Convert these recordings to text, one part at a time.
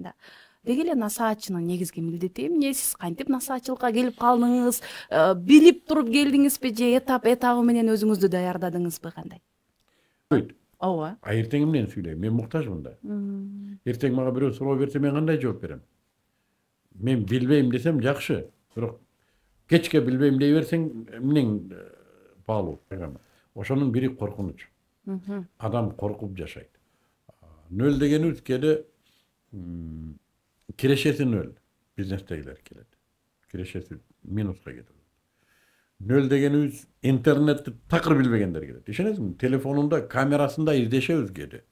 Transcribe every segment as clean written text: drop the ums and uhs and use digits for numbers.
айтканда. Деги эле насаатчынын негизги милдети эмне? Сиз кантип насаатчылыкка келип калдыңыз? Билип туруп келдиңизби же этабы менен өзүңүздү даярдадыңызбы, кандай? Ооба. Эртең менен сүйлөйм. Мен муктажмын да. Эртең мага бирөө суроо берсе мен кандай жооп берем? Мен билбейм десем жакшы. Бирок кечке билбейм дей берсең эмнең паалуу? Ошонун бири коркунуч. Адам коркуп жашайт. Нөл дегенибиз кээде кирешеси нөл. Бизнестегилер келет. Кирешеси минуска кетет. Нөл дегенибиз интернетти такыр билбегендер келет. Ишенесизби? Телефонунда камерасында издешебиз кээде.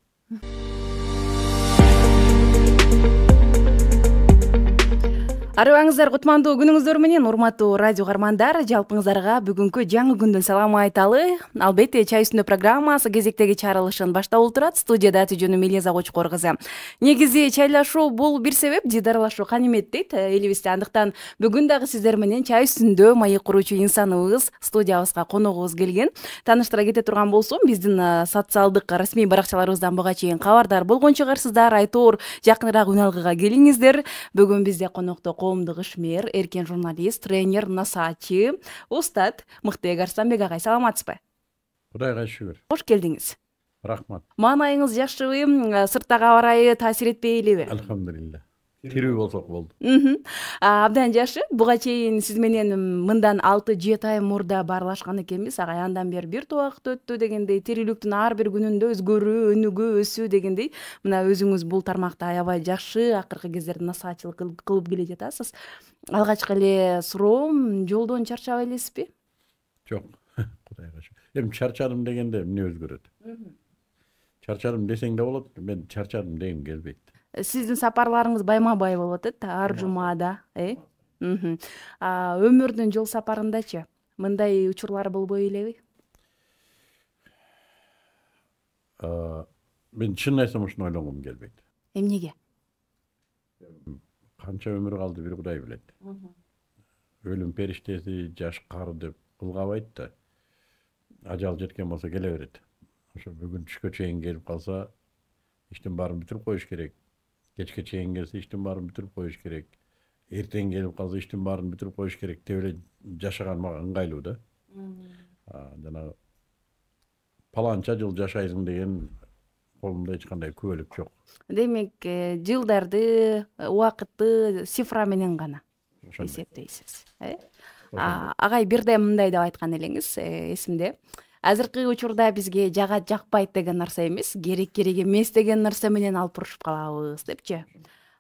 Арыбаңыздар, кутмандуу күнүңүздөр менен, урматтуу радио кармандар. Жалпыңыздарга бүгүнкү жаңы күндүн саламы айталы. Албетте, чай үстүндө программасы кезектеги чыгарылышын баштап турат. Студияда Атыжөнү Мелиза Кочкор кызы. Негизи чайлашуу бул бир себеп, дидарлашуу канимет дейт элибизде. Андыктан бүгүн дагы сиздер менен чай үстүндө маек куручу инсаныбыз студиябызга коногубуз келген. Тааныштыра кете турган болсом, биздин социалдык расмий баракчаларыбыздан буга чейин кабардар болгон чыгарсыздар. Айтор жакыныраак үн алгыга келиңиздер. Бүгүн бизде конокто коомдук ишмер, эркен журналист, тренер, насаатчы, устат Мыктыбек Арстанбек агай. Саламатсызбы? Кудайга шүгүр. Кош келдиңиз. Рахмат. Маанайыңыз жакшыбы? Сырттагы аба ырайы таасир этпейбиби? Алхамдулилла. Тирүү болсок болду. Абдан жакшы. Буга чейин сиз менен мындан 6-7 ай мурда баарлашкан экенбиз. Агай андан бери бир убакыт өттү дегендей, тирүүлүктүн ар бир күнүндө өзгөрүү, өнүгүү, өсүү дегендей. Мына өзүңүз бул тармакта аябай жакшы акыркы кездерде насаатчылык кылып келе жатасыз. Алгачкы эле суроом, жолдон чарчабай элесизби? Жок. Кудайга шүгүр. Эми чарчадым дегенде эмне өзгөрөт? Чарчадым десең да болот, мен чарчадым дегим келбейт. Сиздин сапарларыңыз байма-бай болуп атат, ар жумада, Өмүрдүн жол сапарындачы мындай учурлар болбой элеби? Мен чын айтсам ушуну ойлонгум келбейт. Эмнеге? Канча өмүр калды бир Кудай билет. Өлүм периштеси жаш кар деп кылгабайт да. Ажал жеткен болсо келе берет. Ошо бүгүн түшкө чейин келип калса, иштин баарын бүтүрүп коюш керек. Кечке чейин келсе иштин баарын бүтүрүп коюш керек. Эртең келип калса иштин баарын бүтүрүп коюш керек деп эле жашаган мага ыңгайлуу да. Жана паланча жыл жашайсың деген колумда эч кандай күбөлүк жок. Демек, жылдарды, убакытты цифра менен гана эсептейсиз. Агай бирде мындай деп айткан элеңиз, эсимде. Азыркы учурда бизге жагат жакпайт деген нерсе эмес, керек эмес деген нерсе менен алып урушуп калабыз депчи.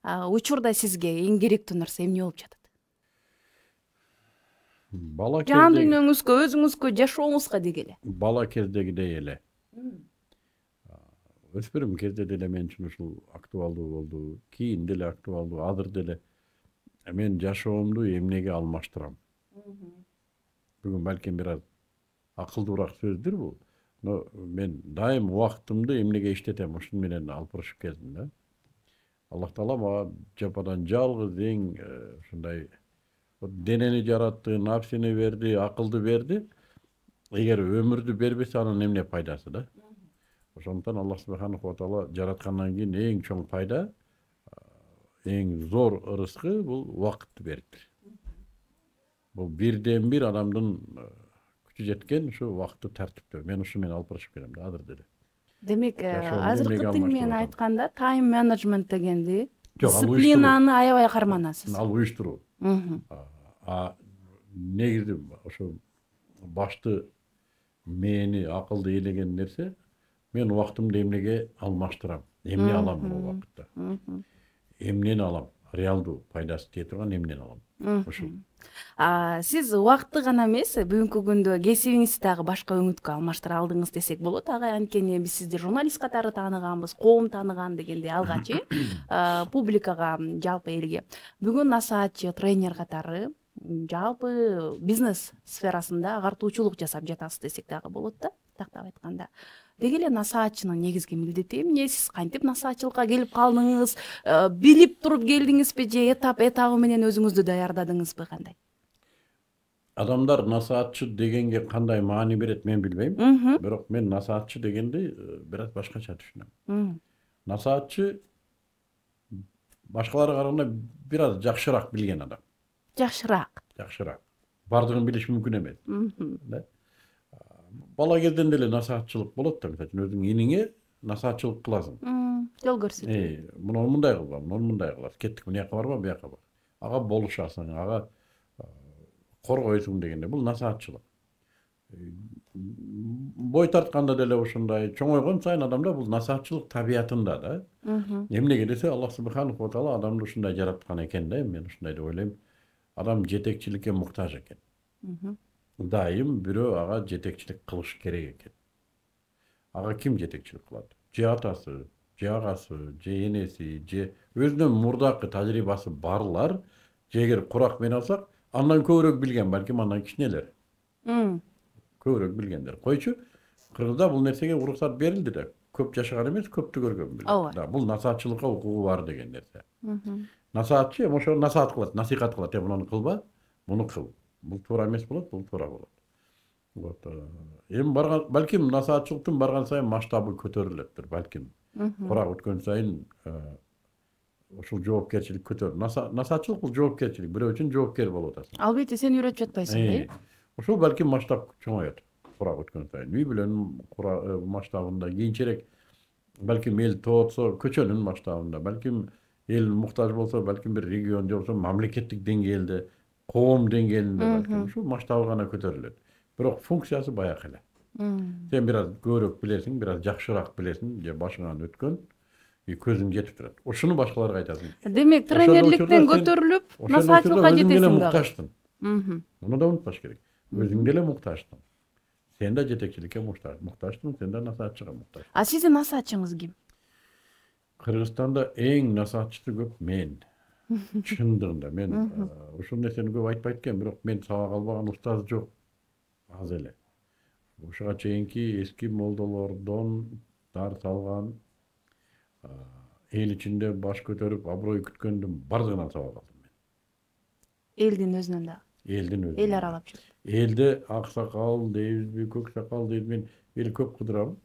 Учурда сизге эң керектүү нерсе эмне болуп жатат? Бала кезде жан дүйнөңүзгө, өзүңүзгө, жашооңузга дегеле. Бала кездегидей эле. Өспүрүм кезде деле мен үчүн ушул актуалдуу болду. Кийин деле актуалдуу, азыр деле. Мен жашоомду эмнеге алмаштырам? Бүгүн балким бир аз акылдуураак сөздөр бул. Но мен дайым убактымды эмнеге иштетем, ушун менен алып урушуп келдим да. Аллах Таала мага жападан жалгыз эң ушундай денени жаратты, нафсини берди, акылды берди. Эгер өмүрдү бербесе анын эмне пайдасы да? Ошондуктан Аллах Субханаху ва Таала жараткандан кийин эң чоң пайда, эң зор ырыскы бул убакытты бериптир. Бул бирден бир адамдын күчү жеткен ушу убакытты тартиптөө. Мен ушу менен алып урушуп келем да, азыр деле. Демек, азыркы тил менен айтканда тайм менеджмент дегенди, дисциплинаны аябай карманасыз. Ал уюштуруу. Негизи ошо башты мени акылды ээлеген нерсе, мен убактымды эмнеге алмаштырам, эмне алам бул убакытта. Эмнени алам, реалдуу пайдасы тие турган эмнени алам. Ошо. Сиз убакытты гана эмес, бүгүнкү күндө кесибиңизди дагы башка өңүткө алмаштыра алдыңыз десек болот. Агай, анткени биз сизди журналист катары тааныганбыз, коом тааныган дегенде алгач публикага, жалпы элге. Бүгүн насаатчы, тренер катары жалпы бизнес сферасында агартуучулук жасап жатасыз десек дагы болот да, тактап айтканда. Деги эле насаатчынын негизги милдети эмне? Сиз кантип насаатчылыкка келип калдыңыз? Билип туруп келдиңизби же этабы менен өзүңүздү даярдадыңызбы, кандай? Адамдар насаатчы дегенге кандай маани берет мен билбейм. Бирок мен насаатчы дегенди бир аз башкача түшүнөм. Насаатчы башкаларга караганда бир аз жакшыраак билген адам. Жакшыраак. Бардыгын билиш мүмкүн эмес. Да? Бала кезден деле насаатчылык болот да, мисалы өзүң иниңе насаатчылык кыласың. Жол көрсөтүү. Муну мындай кылба, муну мындай кыласың. Кеттик, мына барба, буяка бар. Ага болушасың, ага коргойсуң дегенде бул насаатчылык. Бой тартканда деле ушундай, чоңойгон сайын адамда бул насаатчылык табиятында да. Эмнеге десе Аллах субханаху ва таала адамды ушундай жараткан экен да, мен ушундай деп ойлойм. Адам жетекчиликке муктаж экен. Дайым бирөө ага жетекчилик кылыш керек экен. Ага ким жетекчилик кылат? Же атасы, же агасы, же энеси, же өзүнүн мурдакы тажрыйбасы барлар, же эгер курак менен алсак, андан көбүрөөк билген, балким андан кичинелер. Көбүрөөк билгендер. Койчу, Кыргызда бул нерсеге уруксат берилди да. Көп жашаган эмес, көптү көргөн билет. Да, бул насаатчылыкка укугу бар деген нерсе. Насаатчы ошо насаат кылат, насихат кылат, муну кылба, муну кыл. Бул туура эмес болот, бул туура болот. Вот. Эми барган, балким насаатчылыктын барган сайын масштабы көтөрүлөттүр, балким. Курак өткөн сайын ушул жоопкерчилик көтөрүлөт. Насаатчылык бул жоопкерчилик, бирөө үчүн жоопкер болуп атасың. Албетте сен үйрөтүп жатпайсың, Ошол балким масштаб чоңоёт. Курак өткөн сайын. Үй бүлөнүн масштабында, кийинчерээк балким эл тоотсо, көчөнүн масштабында, балким эл муктаж болсо, балким бир регион же болсо мамлекеттик деңгээлде, коом деңгээлинде балким ушул масштабы гана көтөрүлөт. Бирок функциясы баягы эле. Сен бир аз көбүрөөк билесиң, бир аз жакшыраак билесиң, же башыңан өткөн, көзүң жетип турат. Ушуну башкаларга айтасың. Демек, тренерликтен көтөрүлүп, насаатчылыкка жетесиң дагы. Муну да унутпаш керек. Өзүң деле муктажсың. Сен да жетекчиликке муктажсың, сен да насаатчыга муктажсың. А сиздин насаатчыңыз ким? Кыргызстанда эң насаатчысы көп мен. Чындыгында мен ушул нерсени көп айтпайт экен, бирок мен сабак албаган устаз жок. Аз эле. Ушуга чейинки эски молдолордон дарс алган, эл ичинде баш көтөрүп, аброй күткөндүн бардыгынан сабак алдым мен. Элдин өзүнөн да. Элдин өзүнөн. Эл аралап жүрүп. Элде ак сакал дейбизби, көк сакал дейбиз, мен эл көп кыдырам.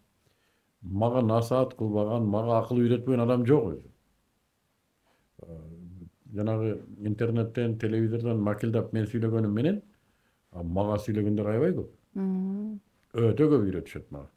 Мага насаат кылбаган, мага акыл үйрөтпөгөн адам жок өзү. Жанагы интернеттен, телевизордон макилдап мен сүйлөгөнүм менен мага сүйлөгөндөр аябай көп. Өтө көп үйрөтүшөт мага.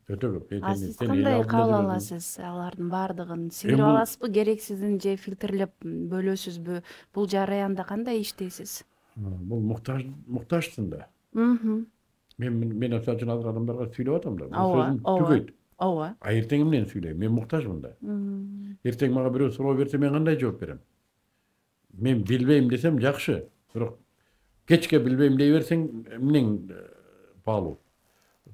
Өтө көп. А сиз кандай кабыл аласыз алардын бардыгын? Сиңирип аласызбы, керексизин же фильтрлеп бөлөсүзбү? Бул жараянда кандай иштейсиз? Бул муктажсың да. Мен азыр адамдарга сүйлөп атам да. Бул сөзүм түгөйт. Ооба. А эртең эмнени сүйлөйм? Мен муктажмын да. Эртең мага бирөө суроо берсе мен кандай жооп берем? Мен билбейм десем жакшы. Бирок кечке билбейм дей берсең эмнең паалуу.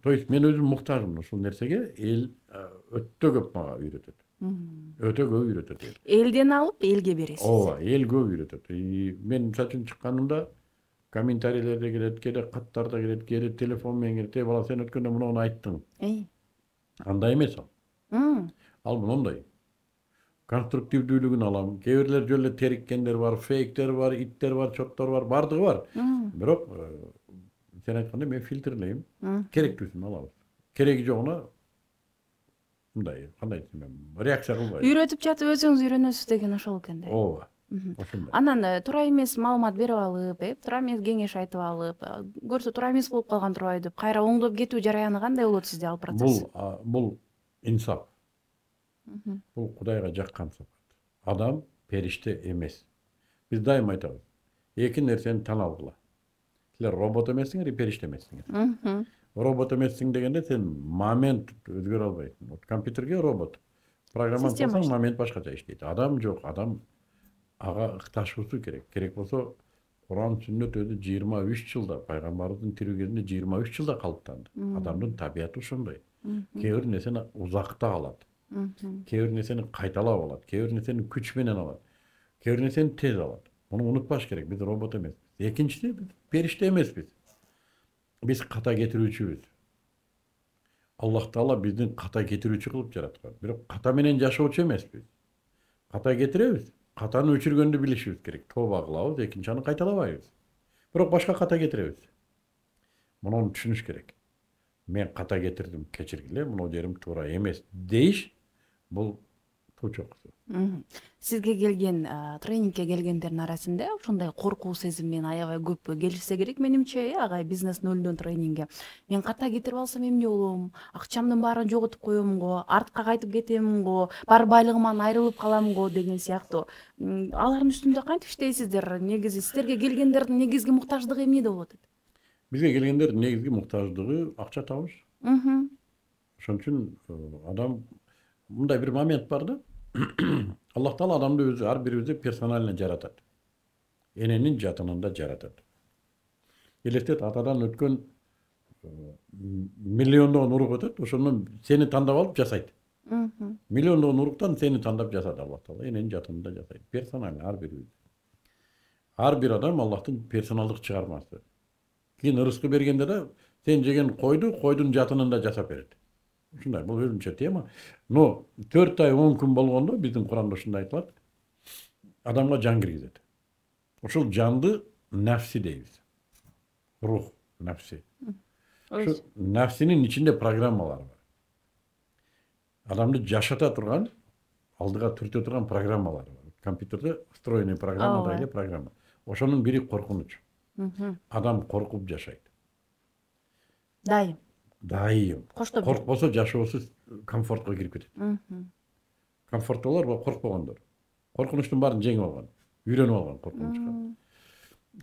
То есть мен өзүм муктажмын ушул нерсеге, эл өтө көп мага үйрөтөт. Өтө көп үйрөтөт. Элден алып элге бересиз. Ооба, эл көп үйрөтөт. Мен сачын чыкканымда комментарийлерде келет, кээде каттарда келет, кээде телефон менен келет. Бала сен өткөндө муну айттың. Андай эмес ал. Ал мындай. Конструктивдүүлүгүн алам. Кээ бирлер жөн эле териккендер бар, фейктер бар, иттер бар, чоттор бар, бардыгы бар. Бирок сен айткандай мен фильтрлейм. Керектүүсүн алабыз. Кереги жогуна мындай, кандай десем мен, реакция кылбайм. Үйрөтүп жатып өзүңүз үйрөнөсүз деген ошол экен да. Ооба. Ошондой. Анан туура эмес маалымат берип алып, туура эмес кеңеш айтып алып, көрсө туура эмес болуп калган турбайбы деп кайра оңдоп кетүү жараяны кандай болот сизде ал процесс? Бул инсап. Бул Кудайга жаккан сапат. Адам периште эмес. Биз дайым айтабыз. Эки нерсени тан алгыла. Силер робот эмессиңер, периште эмессиңер. Робот эмессиң дегенде сен момент өзгөрө албайсың. Вот компьютерге робот. Программа кылсаң момент башкача иштейт. Адам жок, адам ага ыкташуусу керек. Керек болсо Куран сүннөт өзү 23 жылда, пайгамбарыбыздын тирүү кезинде 23 жылда калыптанды. Адамдын табияты ошондой. Кээ бир нерсени узакта алат. Кээ бир нерсени кайталап алат. Кээ бир нерсени күч менен алат. Кээ бир нерсени тез алат. Муну унутпаш керек. Биз робот эмеспиз. Экинчиси, биз периште эмеспиз. Биз ката кетирүүчүбүз. Аллах Таала биздин ката кетирүүчү кылып жараткан. Бирок ката менен жашоочу эмеспиз. Ката кетиребиз. Катаны өчүргөндү билишибиз керек. Тооба кылабыз, экинчи аны кайталабайбыз. Бирок башка ката кетиребиз. Муну түшүнүш керек. Мен ката кетирдим, кечиргиле, муну жерим туура эмес дейиш, бул чокусу. Сизге келген тренингке келгендердин арасында ушундай коркуу сезим менен аябай көп келишсе керек менимче, агай бизнес нөлдөн тренингге. Мен ката кетирип алсам эмне болом? Акчамдын баарын жоготуп коем го, артка кайтып кетем го, бар байлыгыман айрылып калам го деген сыяктуу. Алардын үстүндө кантип иштейсиздер? Негизи сиздерге келгендердин негизги муктаждыгы эмнеде болот? Бизге келгендердин негизги муктаждыгы акча табыш. Ошон үчүн адам мындай бир момент бар да. Аллах Таала адамды өзү ар бирибизди персонально жаратат. Эненин жатынында жаратат. Элестет, атадан өткөн миллиондогон урук өтөт, ошондон сени тандап алып жасайт. Миллиондогон уруктан сени тандап жасады Аллах Таала. Эненин жатынында жасайт. Персонально ар бирибиз. Ар бир адам Аллахтын персоналдык чыгармасы. Кийин ырыскы бергенде да сен жеген койдун жатынында жасап берет. Ушундай, бул өзүнчө тема. Но 4 ай 10 күн болгондо биздин Куранда ушундай айтылат. Адамга жан киргизет. Ошол жанды нафси дейбиз. Рух, нафси. Ошо нафсинин ичинде программалар бар. Адамды жашата турган, алдыга түртө турган программалар бар. Компьютерде встроенный программа эле программа. Ошонун бири коркунуч. Адам коркуп жашайт. Дайым. Коркпосо жашоосу комфортко кирип кетет. Комфорттолор ва коркпогондор. Коркунучтун баарын жеңип алган, үйрөнүп алган коркунучка.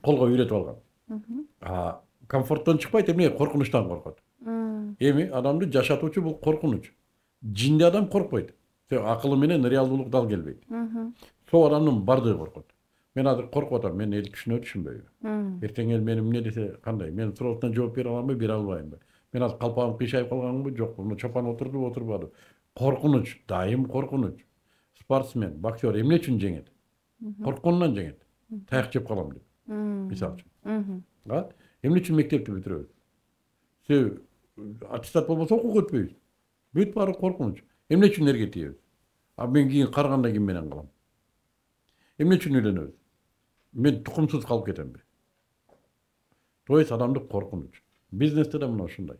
Колго үйрөтүп алган. Комфорттон чыкпайт, эмне коркунучтан коркот. Эми адамды жашатуучу бул коркунуч. Жинде адам коркпойт. Акылы менен реалдуулук дал келбейт. Сол адамдын бардыгы коркот. Мен азыр коркуп атам, мен эл түшүнөбү, түшүнбөйбү. Эртең эл мени эмне десе кандай? Мен суроосуна жооп бере аламбы, бере албаймбы? Мен азыр калпагым кыйшайып калганбы, жокпу? Чапан отурду, отурбады. Коркунуч, дайым коркунуч. Спортсмен, боксер эмне үчүн жеңет? Коркконунан жеңет. Таяк жеп калам деп. Мисалы үчүн. Эмне үчүн мектепти бүтүрөбүз? Себеби аттестат болбосо окууга өтпөйбүз. Бүт баары коркунуч. Эмне үчүн эрге тийебиз? Мен кийин карыганда ким менен калам? Эмне үчүн үйлөнөбүз? Мен тукумсуз калып кетемби? То есть адамдык коркунуч. Бизнесте да мына ушундай.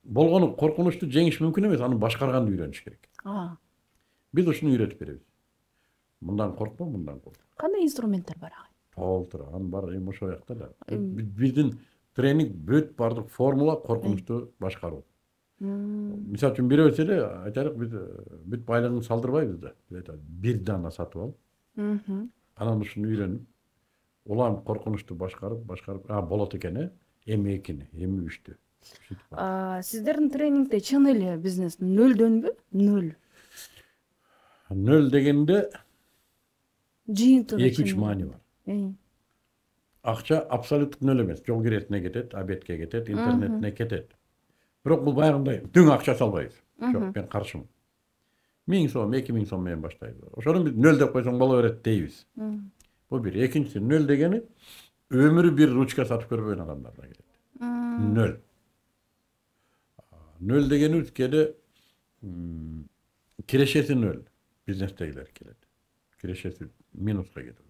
Болгону коркунучту жеңиш мүмкүн эмес, аны башкарганды үйрөнүш керек. Биз ушуну үйрөтүп беребиз. Мындан коркпо, мындан корк. Кандай инструменттер бар агай? Толтура, анын баары эми ошол жакта да. Биздин тренинг бүт бардык формула коркунучту башкаруу. Мисалы үчүн бирөөсү эле айтайлык, биз бүт байлыгын салдырбайбыз да. Бир дана сатып алып, анан ушуну үйрөнүп, улам коркунучту башкарып, болот экен, эми 2-ни, эми 3-тү. Сиздердин тренингде чын эле бизнес нөлдөнбү? Нөл дегенде жыйынтыгы 2-3 маани бар. Акча абсолюттук нөл эмес. Жол киретине кетет, обедке кетет, интернетине кетет. Бирок бул баягындай дүң акча салбайбыз. Жок, мен каршымын. 1000 сом, 2000 сом менен баштайбыз. Ошону биз нөл деп койсоң боло берет дейбиз. Бул бир. Экинчиси, нөл дегени өмүрү бир ручка сатып көрбөгөн адамдардан келет. Нөл. Нөл дегенибиз кээде кирешеси нөл. Бизнестегилер келет. Кирешеси минуска кетет.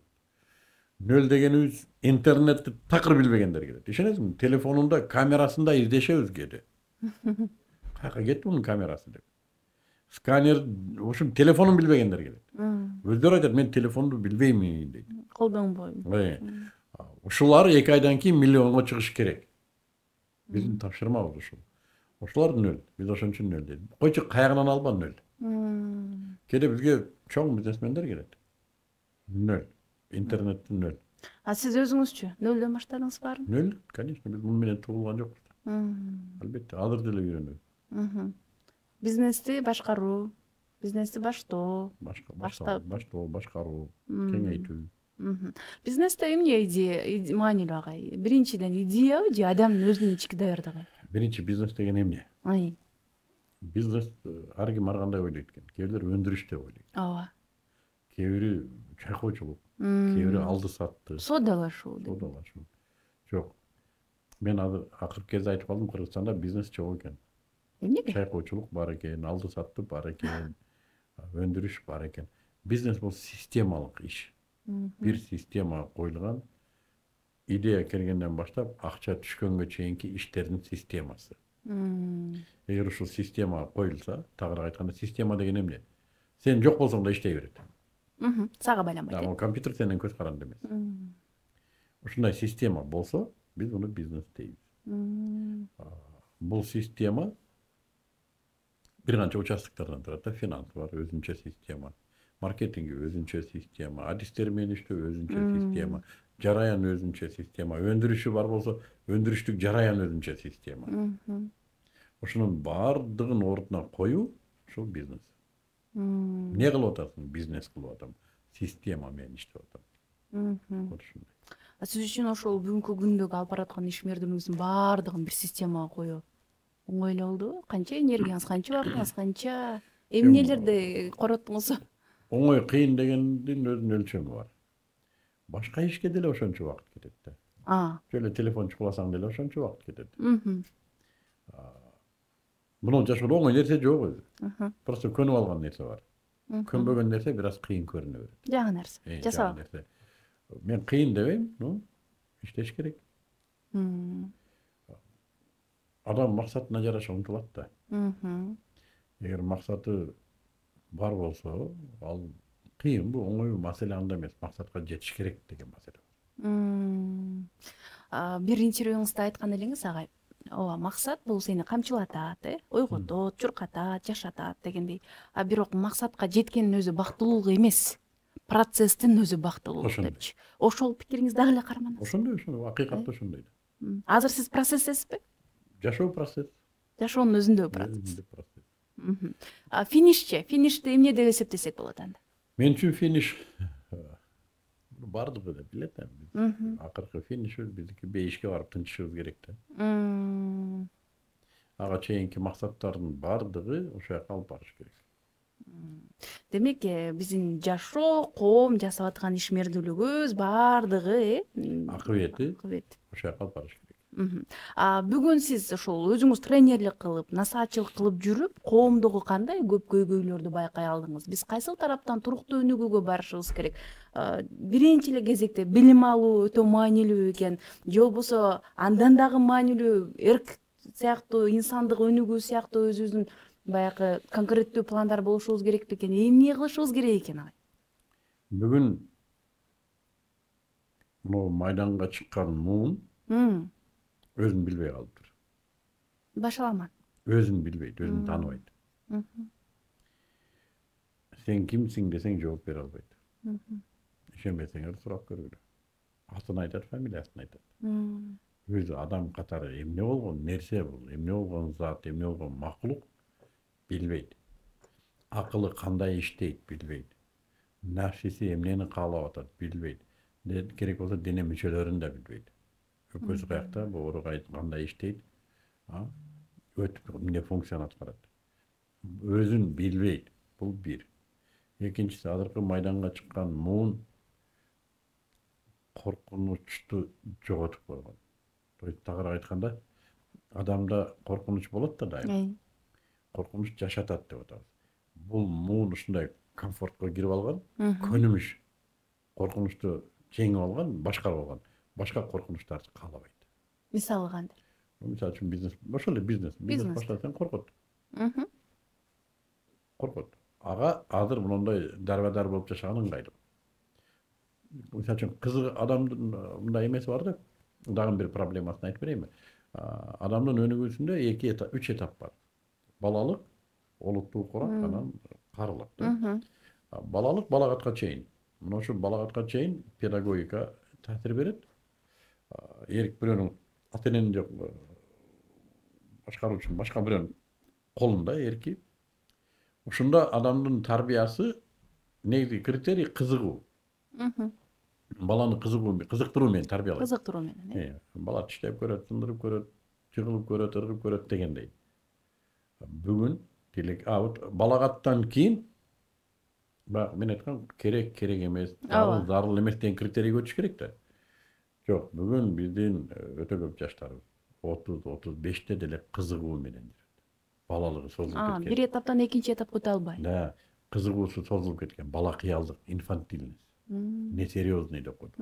Нөл дегенибиз интернетти такыр билбегендер келет. Ишенесизби? Телефонунда камерасында издешебиз кээде. Кайка кетти мунун камерасы деп. Сканер, ошо телефонун билбегендер келет. Өздөрү айтат, мен телефонду билбеймин дейт. Колдонбойм. Ушулар 2 айдан кийин миллионго чыгыш керек. Биздин тапшырмабыз ушул. Ошолор нөл. Биз ошон үчүн нөл дейт. Койчу каягынан алба нөл. Кээде бизге чоң бизнесмендер келет. Нөл. Интернеттин нөл. Сиз өзүңүзчү нөлдөн баштадыңыз барбы? Нөл, конечно, биз муну менен туулган жокпуз. Албетте, азыр деле үйрөнөбүз. Бизнести башкаруу, бизнести баштоо, башкаруу, кеңейтүү. Бизнесте эмне идея маанилүү агай? Биринчиден идеябы же адамдын өзүнүн ички даярдыгы? Биринчи бизнес деген эмне? Бизнес ар ким ар кандай ойлойт экен. Кээ бирлер өндүрүш деп ойлойт. Ооба. Кээ бири чайкоочулук, кээ бири алды сатты. Соодалашуу. Жок. Мен азыр акыркы кезде айтып калдым, Кыргызстанда бизнес жок экен. Эмнеге? Чайкоочулук бар экен, алды сатты бар экен, өндүрүш бар экен. Бизнес бул системалык иш. Бир система коюлган, идея келгенден баштап акча түшкөнгө чейинки иштердин системасы. Эгер ушул система коюлса, тагыраак айтканда, система деген эмне? Sen жок болсоң да иштей берет. Сага байланбайт. Ал компьютер сенин көз каранды эмес. Ушундай система болсо, биз муну бизнес дейбиз. Бул система бир канча участоктардан турат да. Финанс бар, өзүнчө система. Маркетинг өзүнчө система, адистер менен иштөө өзүнчө система, жараян өзүнчө система, өндүрүшү бар болсо, өндүрүштүк жараян өзүнчө система. Ошонун баардыгын ордуна коюу ушул бизнес. Не кылып атасың? Бизнес кылып атам. Система менен иштеп атам. Ушундай. Сиз үчүн ошол бүгүнкү күндөгү алып бараткан ишмердигиңиздин баардыгын бир системага коюу оңой эле болдубу? Канча энергияңыз, канча убактыңыз, канча эмнелерди короттуңуз? Оңой, кыйын дегендин өзүнүн өлчөмү бар. Башка ишке деле ошончо убакыт кетет да. Жөлө телефон чукуласаң деле ошончо убакыт кетет. Муну жашоодо оңой нерсе жок өзү. Просто көнүп алган нерсе бар. Көнбөгөн нерсе бир аз кыйын көрүнө берет. Жаңы нерсе. Жасап. Мен кыйын дебейм, иштеш керек. Адам максатына жараша умтулат да. Эгер максаты бар болсо, ал кыйынбы, оңойбу маселе анда эмес, максатка жетиш керек деген маселе бар. Бир интервьюңузда айткан элеңиз агай, ооба, максат бул сени камчылатат, ойготот, чуркатат, жашатат дегендей. Бирок максатка жеткендин өзү бактылуулук эмес. Процесстин өзү бактылуулук депчи. Ошол пикириңиз дагы эле кармандыңыз? Ошондой, акыйкатта ошондой. Азыр сиз процесстесизби? Жашоо процесс. Жашоонун өзүндө процесс. Финишти эмне деп эсептесек болот анда? Мен үчүн финиш бардыгы деп билет да. Акыркы финиш биздики бейишке барып тынчышыбыз керек да. Ага чейинки максаттардын бардыгы ошол жака алып барыш керек. Демек, биздин жашоо, коом жасап аткан ишмердүүлүгүбүз бардыгы акыбети ошол жака алып барыш керек. Бүгүн сиз ошол өзүңүз тренерлик кылып, насаатчылык кылып жүрүп, коомдогу кандай көп көйгөйлөрдү байкай алдыңыз? Биз кайсыл тараптан туруктуу өнүгүүгө барышыбыз керек? Биринчи эле кезекте билим алуу өтө маанилүү экен, же болбосо андан дагы маанилүү эрк сыяктуу, инсандык өнүгүү сыяктуу өзүбүздүн баягы конкреттүү пландар болушубуз керек бекен? Эмне кылышыбыз керек экен агай? Бүгүн могу майданга чыккан муун өзүн билбей калыптыр. Башаламан. Өзүн билбейт, өзүн тааныбайт. Сен кимсиң десең жооп бере албайт. Ишенбесеңер сурап көргүлө. Атын айтат, фамилиясын айтат. Өзү адам катары эмне болгон нерсе бул, эмне болгон зат, эмне болгон макулук билбейт. Акылы кандай иштейт билбейт. Нафсиси эмнени каалап атат билбейт. Керек болсо дене мүчөлөрүн да билбейт. Өкпөсү каякта, боору кандай иштейт, өтүп эмне функцияны аткарат. Өзүн билбейт. Бул бир. Экинчиси, азыркы майданга чыккан муун коркунучту жоготуп койгон. То есть тагыраак айтканда, адамда коркунуч болот да дайым. Коркунуч жашатат деп атабыз. Бул муун ушундай комфортко кирип алган, көнүмүш коркунучту жеңип алган, башкарып алган. Башка коркунучтарды каалабайт. Мисалы кандай? Мисалы үчүн бизнес, ошол эле бизнес. Бизнес баштасаң коркот. Коркот. Ага азыр мондой дарбадар болуп жашаган ыңгайлуу. Мисалы үчүн кызык адамдын мындай эмеси бар да. Дагы бир проблемасын айтып берейинби? Адамдын өнүгүүсүндө 3 этап бар. Балалык, олуттуу курак, анан карылык да. Балалык балагатка чейин. Мына ошо балагатка чейин педагогика таасир берет. Эрк бирөөнүн ата эненин жок башкаруучунун башка бирөөнүн колунда эрки. Ушунда адамдын тарбиясы негизги критерий кызыгуу. Баланы кызыктыруу менен тарбиялайт. Кызыктыруу менен. Бала тиштеп көрөт, сындырып көрөт, жыгылып көрөт, ыргып көрөт дегендей. Бүгүн балагаттан кийин мен айткан керек эмес, зарыл эмес деген критерийге өтүш керек да. Жок, бүгүн биздин өтө көп жаштарыбыз 30-35те деле кызыгуу менен жүрөт. Балалыгы созулуп кеткен. Бир этаптан экинчи этапка өтө албай. Да, кызыгуусу созулуп кеткен, бала кыялдык, инфантильность. Несерьезный деп коет.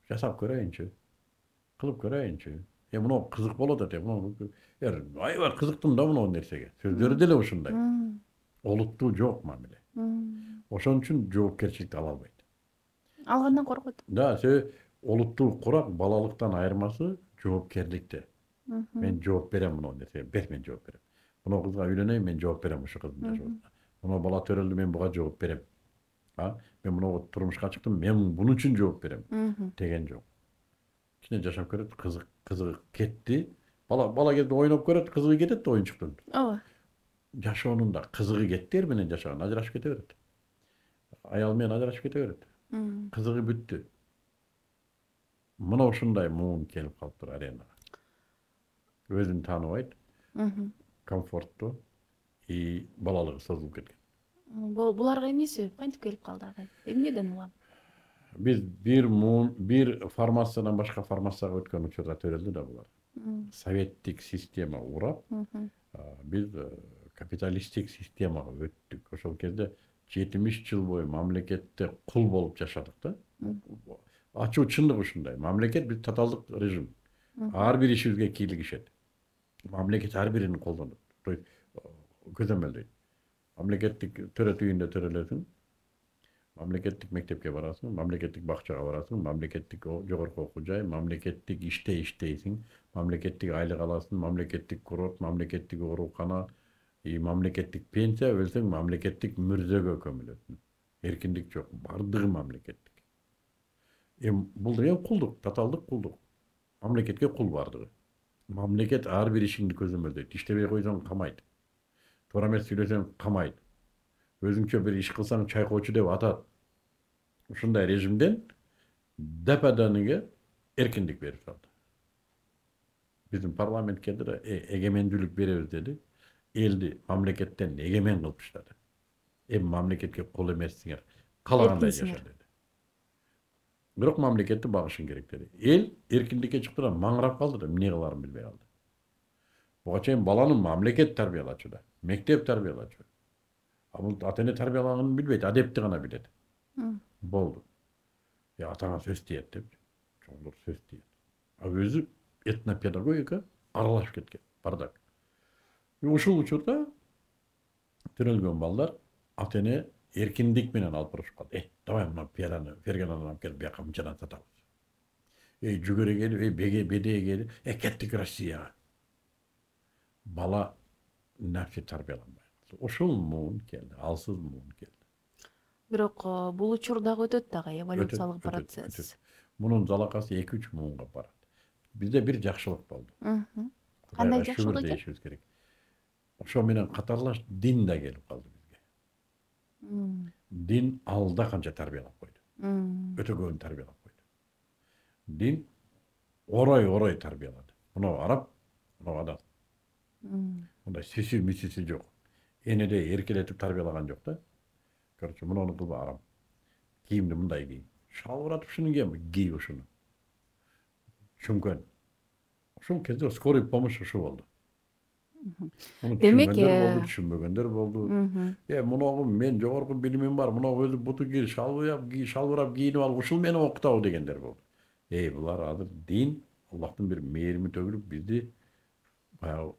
Жасап көрөйүнчү. Кылып көрөйүнчү. Мына кызык болот эте. Аябай кызыктым да мына нерсеге. Сөздөрү деле ушундай. олуттуу жок мамиле. Ошон үчүн жоопкерчиликти ала албайт. Алгандан коркот. Да, себеби олуттуу курак балалыктан айырмасы жоопкерликте. Мен жооп берем мына нерсеге, бер мен жооп берем. Мына кызга үйлөнөйм, мен жооп берем ошо кыздын жашоосуна. Мына бала төрөлдү, мен буга жооп берем. Мен мына турмушка чыктым, мен бунун үчүн жооп берем деген жок. Кичине жашап көрөт, кызыгы кетти. Бала кезде ойноп көрөт, кызыгы кетет да оюнчуктун. Ооба. Жашоонун да кызыгы кетти, эр менен жашаган, ажырашып кете берет. Аял менен ажырашып кете берет. Кызыгы бүттү. Мына ушундай муун келип калыптыр аренага. Өзүн тааныбайт, комфорттуу, балалыгы созулуп кеткен. Буларга эмне себеп? Кантип келип калды агай? Эмнеден улам? Биз бир формациядан башка формацияга өткөн учурда төрөлдү да булар. Советтик система урап, биз капиталисттик системага өттүк. Ошол кезде 70 жыл бою мамлекетте кул болуп жашадык да. Ачуу чындык ушундай. Мамлекет биз тоталдык режим. Ар бир ишибизге кийлигишет. Мамлекет ар бирин колдонот. То есть көзөмөлдөйт. Мамлекеттик төрөт үйүндө төрөлөсүң. Мамлекеттик мектепке барасың, мамлекеттик бакчага барасың, мамлекеттик жогорку окуу жай, мамлекеттик иште иштейсиң, мамлекеттик айлык аласың, мамлекеттик курорт, мамлекеттик оорукана, мамлекеттик пенсия, өлсөң мамлекеттик мүрзөгө көмүлөсүң. Эркиндик жок, бардыгы мамлекеттик. Бул деген кулдук, тоталдык кулдук. Мамлекетке кул бардыгы. Мамлекет ар бир ишиңди көзөмөлдөйт. Иштебей койсоң камайт. Туура эмес сүйлөсөң камайт. Өзүңчө бир иш кылсаң чайкоочу деп атат. Ушундай режимден дападаныга эркиндик берип салды. Биздин парламент келди да эгемендүүлүк беребиз деди. Элди мамлекеттен эгемен кылып таштады. Мамлекетке кул эмессиңер, каалагандай жаша деди. Бирок мамлекетти багышың керек деди. Эл эркиндикке чыкты да маңырап калды да эмне кыларын билбей калды. Буга чейин баланы мамлекет тарбиялачу да, мектеп тарбиялачу. Бул ата-эне тарбиялаганын билбейт, адепти гана билет. Болду. Атаңа сөз тиет деп, чоңдор сөз тиет. Өзү этнопедагогика аралашып кеткен, бардак. Ушул учурда төрөлгөн балдар ата-эне эркиндик менен алып барышып калды. Давай мына Фергананы алып келип бияка мынчадан сатабыз. Жүгөрө келип, бедее келип, кеттик Россияга. Бала нафи тарбияланбай. Ошол муун келди, алсыз муун келди. Бирок бул учурдагы өтөт дагы эволюциялык процесс. Мунун залакасы 2-3 муунга барат. Бизде бир жакшылык болду. Кандай жакшылык дейишибиз керек. Ошо менен катарлаш дин да келип калды бизге. Дин алда канча тарбиялап койду. Өтө көбүн тарбиялап койду. Дин орой тарбиялады. Мына араб, мына адам. Мындай сүсү жок. Энеде эркелетип тарбиялаган жок да. Короче, муну кылба арам. Кийимди мындай кий. Шалбыратып ушуну кий ушуну. Чүнкөн. Ошол кезде скорый помощь ушу болду. Демек, түшүнбөгөндөр болду. Мунагы мен жогорку билимим бар, мунагы өзү буту кий, шалбырап кийинип алып ушул мени окутабы дегендер болду. Булар азыр дин, Аллахтын бир мээрими төгүлүп бизди баягы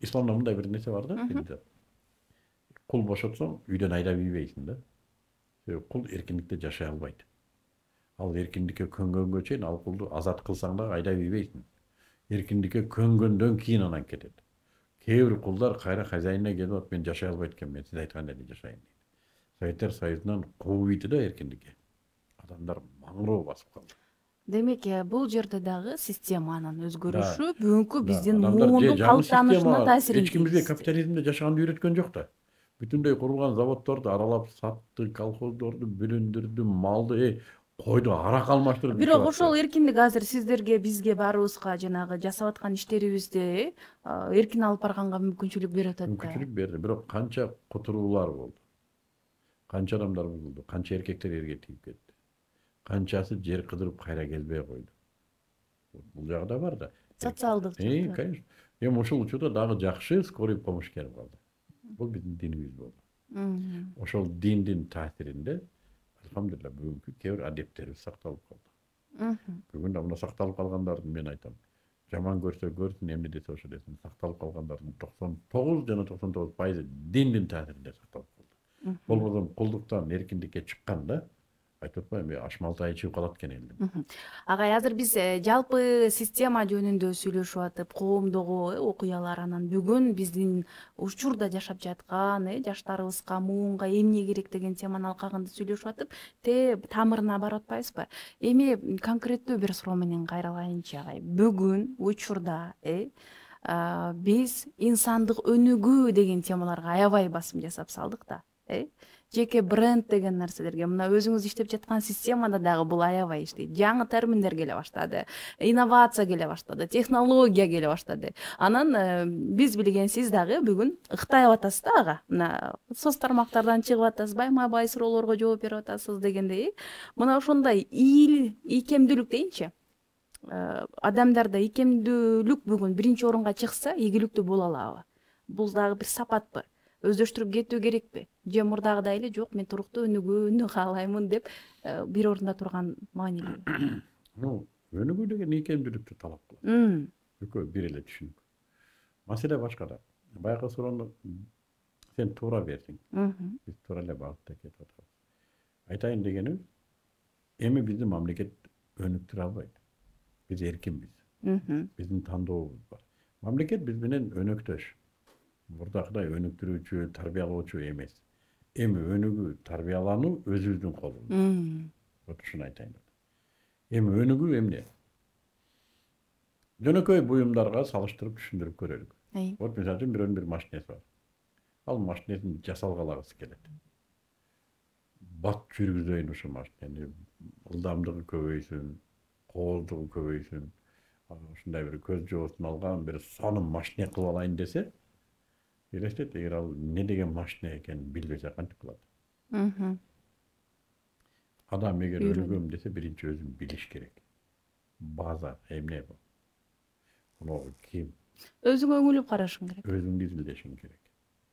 исламда мындай бир нерсе бар да. Кул бошотсоң, үйдөн айдап ийбейсиң да. Кул эркиндикте жашай албайт. Ал эркиндикке көнгөнгө чейин ал кулду азат кылсаң да айдап ийбейсиң. Эркиндикке көнгөндөн кийин анан кетет. Кээ бир кулдар кайра хозяинына келип, мен жашай албайт экенмин, мен сиз айткандай эле жашайын дейт. Советтер Союзунан кууп ийди да эркиндикке. Адамдар маңыроо басып калды. Демек, бул жерде дагы системанын өзгөрүшү бүгүнкү биздин муундун калыптанышына таасирин. Эч ким бизге капитализмде жашаганды үйрөткөн жок да. Бүтүндөй курулган заводдорду аралап сатты, колхоздорду бүлүндүрдү, малды, койду арак алмаштырып. Бирок ошол эркиндик азыр сиздерге, бизге баарыбызга жанагы жасап аткан иштерибизди эркин алып барганга мүмкүнчүлүк берип атат да. Мүмкүнчүлүк берди, бирок канча кутуруулар болду. Канча адамдар булду, канча эркектер эрге тийип кетти. Канчасы жер кыдырып кайра келбей койду. Бул жагы да бар да. Социалдык. Конечно. Ошол учурда дагы жакшы скорый помощь келип калды. Бул биздин динибиз болду. Ошол диндин таасиринде алхамдулилла бүгүнкү кээ бир адептерибиз сакталып калды. Бүгүн да мына сакталып калгандарды мен айтам. жаман көрсө көрсүн, эмне десе ошо десин. Сакталып калгандардын 99 жана 99% диндин таасиринде сакталып калды. Болбосо кулдуктан эркиндикке чыккан да, айтып атпайбы, ашмалтай чыгып калат экен элдин. Агай, азыр биз жалпы система жөнүндө сүйлөшүп атып, коомдогу окуялар, анан бүгүн биздин учурда жашап жаткан жаштарыбызга, муунга эмне керек деген теманын алкагында сүйлөшүп атып, тамырына барып атпайбызбы? Эми конкреттүү бир суроо менен кайрылайынчы, агай. Бүгүн учурда биз инсандык өнүгүү деген темаларга аябай басым жасап салдык да. Жеке бренд деген нерселерге, мына өзүңүз иштеп жаткан системада дагы бул аябай иштейт. Жаңы терминдер келе баштады, инновация келе баштады, технология келе баштады. Анан биз билгенсиз дагы бүгүн ыктайып атасыз да ага. Мына соц тармактардан чыгып атасыз, байма-бай суроолорго жооп берип атасыз дегендей. Мына ошондой ийкемдүүлүк дейинчи. Адамдарда ийкемдүүлүк бүгүн биринчи орунга чыкса, ийгиликтүү боло алабы? Бул дагы бир сапатпы? Өздөштүрүп кетүү керекпи? Же мурдагыдай эле жок, мен туруктуу өнүгүүнү каалаймын деп бир орунда турган маанилүү? Өнүгүү деген ийкемдүүлүктү талап кылат. Экөө бир эле түшүнүк. Маселе башкада. Баягы суроону сен туура бердиң. Биз туура эле багытта кетип атабыз. Айтайын дегеним, эми биздин мамлекет өнүктүрө албайт. Биз эркинбиз. Биздин тандообуз бар. Мамлекет биз менен өнөктөш. Мурдакыдай өнүктүрүүчү, тарбиялоочу эмес. Эми өнүгүү, тарбиялануу өзүбүздүн колубузда. Вот ушуну айтайын. Эми өнүгүү эмне? Жөнөкөй буюмдарга салыштырып түшүндүрүп көрөлүк. Вот мисалы үчүн бирөөнүн бир машинеси бар. Ал машинесин жасалгалагысы келет. Бат жүргүзөйүн ушу машинени, ылдамдыгы көбөйсүн, кооздугу көбөйсүн, ушундай бир көз жоосун алган бир сонун машине кылып алайын десе, элестет, эгер ал эмне деген машина экенин билбесе кантип кылат? Адам эгер өнүгөм десе, биринчи өзүн билиш керек. База эмне бул? Муну ким? Өзүңө өңүлүп карашың керек. Өзүңдү изилдешиң керек.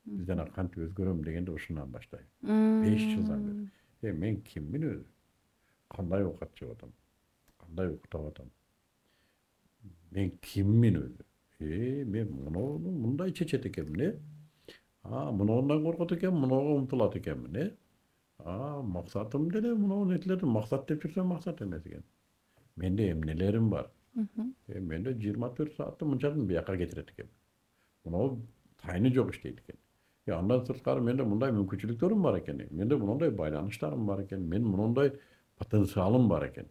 Биз жана кантип өзгөрөм дегенде ушундан баштайбыз. 5 жылдан бери. Мен киммин өзү? Кандай оокат жеп атам? Кандай уктап атам? Мен киммин өзү? Мен муну мындай чечет экенмин, мынуундан коркот экен, мунуга умтулат экенмин, максатым деле муну нетилердин максат деп жүрсөм максат эмес экен. Менде эмнелерим бар? Менде 24 саатты мынчадан бияка кетирет экен. Муну тайны жок иштейт экен. Андан сырткары менде мындай мүмкүнчүлүктөрүм бар экен. Менде мындай байланыштарым бар экен. Мен мындай потенциалым бар экен.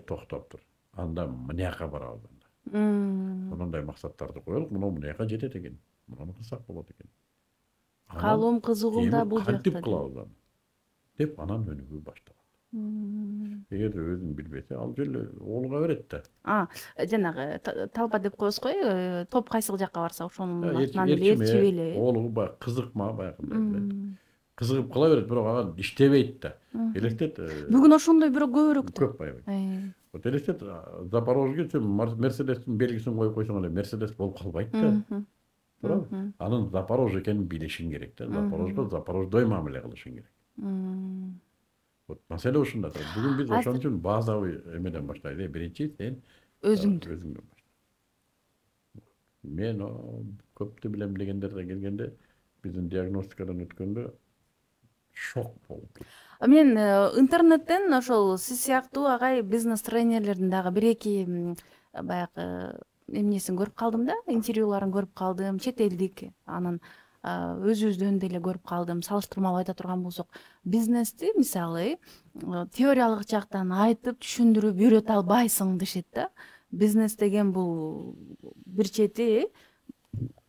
Токтоп тур. Анда мынаяка барабыз. Мындай максаттарды коелук, муну жака жетет экен. Муну кылсак болот экен. Каалоом кызыгуум да бул жакта. Кантип кылабыз аны? Деп анан өнүгүү башталат. Эгер өзүн билбесе, ал жолу оолуга берет да. Жанагы талба деп коебуз го, топ кайсыл жакка барса ошонун артынан эрчип эле. Оолугу баягы кызыкма, баягындай. Кызыгып кала берет, бирок ага иштебейт да. Элестет. Бүгүн ошондой бирок көбүрөөк да. Көп баягы. Вот элестет, Запорожьеге сен Мерседестин белгисин коюп койсоң эле Мерседес болуп калбайт да. Туурабы? Анын Запорожье экенин билишиң керек да. Запорожго Запорождой мамиле кылышың керек. Вот маселе ушунда турат. Бүгүн биз ошон үчүн базовый эмеден баштайлы. Биринчи сен өзүңдөн башла. Мен көптү билем дегендерге келгенде, биздин диагностикадан өткөндө шок болуп. Мен интернеттен ошол сиз сыяктуу агай бизнес тренерлердин дагы бир-эки баягы эмнесин көрүп калдым да, интервьюларын көрүп калдым, чет элдик, анан өзүбүздөн деле көрүп калдым. Салыштырмалуу айта турган болсок, бизнести мисалы теориялык жактан айтып түшүндүрүп үйрөтө албайсың дешет да. Бизнес деген бул бир чети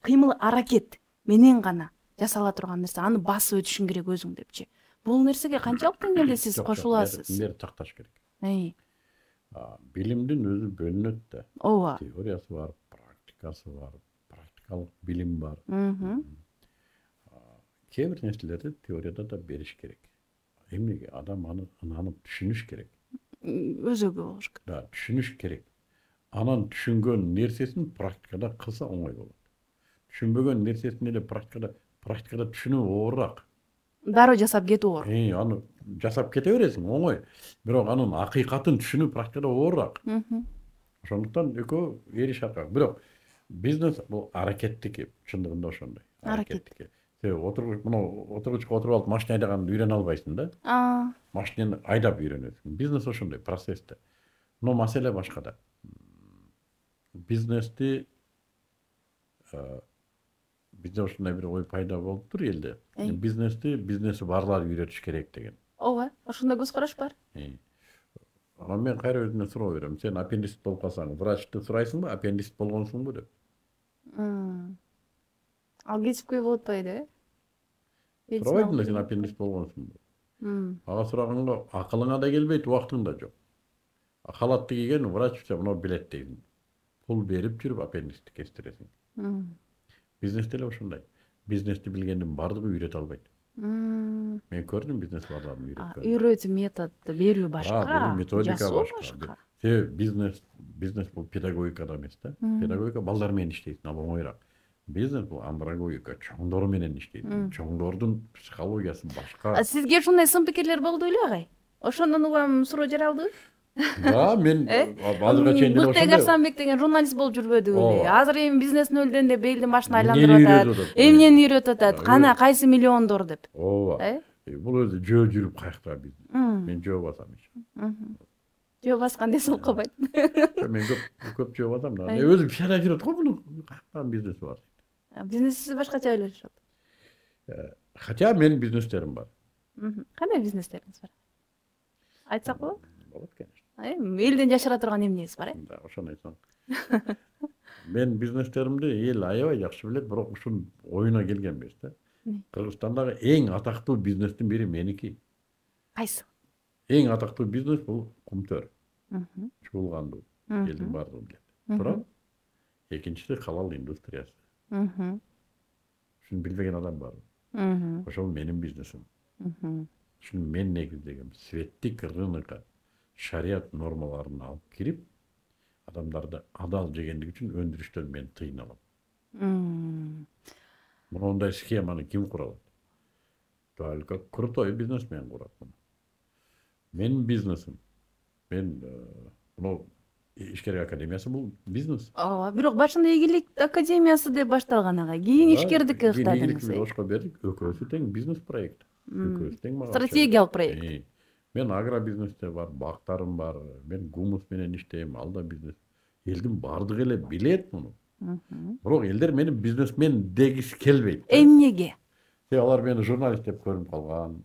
кыймыл аракет менен гана жасала турган нерсе. Аны басып өтүшүң керек өзүң депчи. Бул нерсеге канчалык деңгээлде сиз кошуласыз? Бир такташ керек. Билимдин өзү бөлүнөт да. Ооба. Теориясы бар, практикасы бар, практикалык билим бар. Кээ бир нерселерди теорияда да бериш керек. Эмнеге адам аны ынанып түшүнүш керек. Өзөгө болуш керек. Да, түшүнүш керек. Анан түшүнгөн нерсесин практикада кылса оңой болот. Түшүнбөгөн нерсесин эле практикада түшүнүү оорураак. Дароо жасап кетүү оор. Аны жасап кете бересиң, оңой. Бирок анын акыйкатын түшүнүү практикада оорураак. Ошондуктан экөө эри шаркак. Бирок бизнес бул аракеттики, чындыгында ошондой. Аракеттики. Себеби отургучка отуруп алып машина айдаганды үйрөнө албайсың да. Машинаны айдап үйрөнөсүң. Бизнес ошондой процессте. Но маселе башкада. Бизнести бизде ошондой бир ой пайда болуптур элде. Бизнеси барлар үйрөтүш керек деген. Ооба, ошондой көз караш бар. Анан мен кайра өзүмө суроо берем. Сен аппендицит болуп калсаң, врачты сурайсыңбы, аппендицит болгонсуңбу деп. Ал кесипкөй болуп атпайбы, Сурабайдым да, сен аппендицит болгонсуңбу. Ага сураганга акылыңа да келбейт, убактың да жок. Халатты кийген врач все равно билет дейсиң. Пул берип жүрүп аппендицитти кестиресиң. Бизнесте эле ошондой. Бизнести билгендин бардыгы үйрөтө албайт. Мен көрдүм бизнес барларын үйрөткөн. Үйрөтүү методду берүү башка, бул методика башка. Себеби бизнес бул педагогикада эмес да. Педагогика балдар менен иштейсиң, ал оңоюраак. Бизнес бул андрогогика, чоңдор менен иштейсиң. Чоңдордун психологиясы башка. Сизге ушундай сын пикирлер болду беле агай? Ошондон улам суроо жаралды? Да, мен азырга чейин деле ошондой. Мыкты Арсанбек деген журналист болуп жүрбөдү беле? Азыр эми бизнестин өлдөн деп элдин башын айландырып атат. Эмнени үйрөтүп атат? Кана кайсы миллиондор деп. Ооба. Бул өзү жөө жүрүп кайыкта бизнес. Мен жөө басам иш. Жөө баскан десе болуп калбайт. Мен көп жөө басам да. Өзү пиара жүрөт го мунун каяктан бизнеси бар. Бизнеси башкача ойлошот. Хотя менин бизнестерим бар. Кандай бизнестериңиз бар? Айтсак болобу? Болот, конечно. Элден жашыра турган эмнеңиз бар, Да, ошону айтсаң. Мен бизнестеримди эл аябай жакшы билет, бирок ушунун оюна келген эмес да. Кыргызстандагы эң атактуу бизнестин бири меники. Кайсы? Эң атактуу бизнес бул кумтөр. Чуулгандуу. Элдин бардыгы билет. Бирок экинчиси халал индустриясы. Ушуну билбеген адам барбы? Ошол менин бизнесим. Ушуну мен негиздегем. Светтик рынокко шарият нормаларын алып кирип, адамдарды адал жегендик үчүн өндүрүштөн мен тыйын алам. Мындай схеманы ким кура алат? Только крутой бизнесмен курат муну. Менин бизнесим. Мен Ишкерлик академиясы бул бизнес. Ооба, бирок башында Ийгилик академиясы деп башталган агай. Кийин ишкердикке ыктадыңыз. Ошко бердик, экөөсү тең бизнес проект. Экөөсү тең мага. Стратегиялык проект. Мен агробизнесте бар, бактарым бар. Мен гумус менен иштейм, ал да бизнес. Элдин бардыгы эле билет муну. Бирок элдер мени бизнесмен дегиси келбейт. Эмнеге? Алар мени журналист деп көрүнүп калган.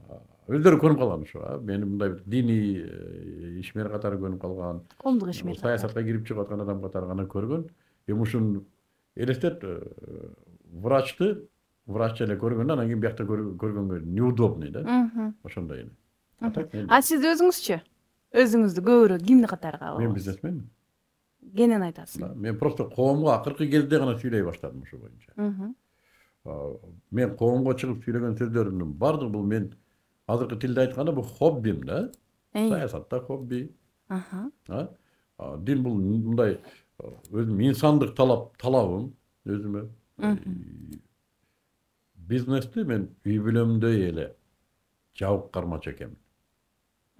Өздөрү көрүнүп калган ушу. Мени мындай диний ишмер катары көрүнүп калган. Коомдук ишмер. Саясатка кирип чыгып аткан адам катары гана көргөн. Ушун элестет, врачты врач эле көргөндөн анан кийин биякта көргөнгө неудобный да. Ошондой эле. Сиз өзүңүзчү? Өзүңүздү көбүрөөк кимди катары кабыл? Мен бизнесменмин. Кенен айтасыз? Мен просто коомго акыркы кезде гана сүйлөй баштадым ушу боюнча. Мен коомго чыгып сүйлөгөн сөздөрүмдүн бардыгы бул мен азыркы тилде айтканда бул хоббим да. Саясатта хобби. Дин бул мындай өзүм инсандык талабым өзүмө. Бизнести мен үй бүлөмдөй эле жабык кармачу экенмин.